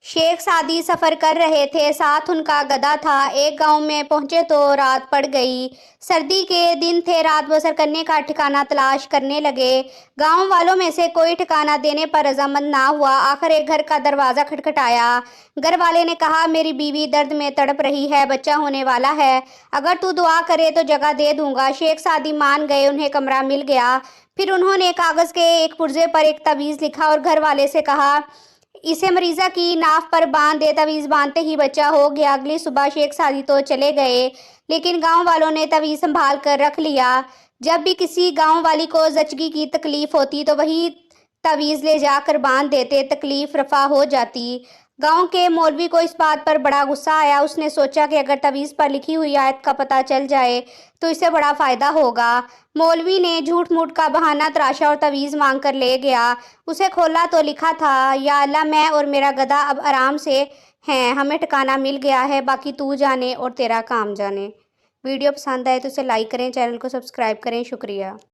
शेख सादी सफ़र कर रहे थे, साथ उनका गधा था। एक गांव में पहुंचे तो रात पड़ गई। सर्दी के दिन थे, रात बसर करने का ठिकाना तलाश करने लगे। गांव वालों में से कोई ठिकाना देने पर रजामंद ना हुआ। आखिर एक घर का दरवाज़ा खटखटाया। घर वाले ने कहा, मेरी बीवी दर्द में तड़प रही है, बच्चा होने वाला है, अगर तू दुआ करे तो जगह दे दूंगा। शेख सादी मान गए, उन्हें कमरा मिल गया। फिर उन्होंने कागज़ के एक पुर्जे पर एक तवीज़ लिखा और घर वाले से कहा, इसे मरीज़ा की नाफ पर बांध दे। तवीज़ बांधते ही बच्चा हो गया। अगली सुबह शेख सादी तो चले गए, लेकिन गांव वालों ने तवीज़ संभाल कर रख लिया। जब भी किसी गांव वाली को जचगी की तकलीफ होती तो वही तवीज़ ले जाकर बांध देते, तकलीफ रफा हो जाती। गांव के मौलवी को इस बात पर बड़ा गुस्सा आया। उसने सोचा कि अगर तवीज़ पर लिखी हुई आयत का पता चल जाए तो इससे बड़ा फ़ायदा होगा। मौलवी ने झूठ मूठ का बहाना तराशा और तवीज़ मांग कर ले गया। उसे खोला तो लिखा था, या अल्लाह, मैं और मेरा गधा अब आराम से हैं, हमें ठिकाना मिल गया है, बाकी तू जाने और तेरा काम जाने। वीडियो पसंद आए तो इसे लाइक करें, चैनल को सब्सक्राइब करें। शुक्रिया।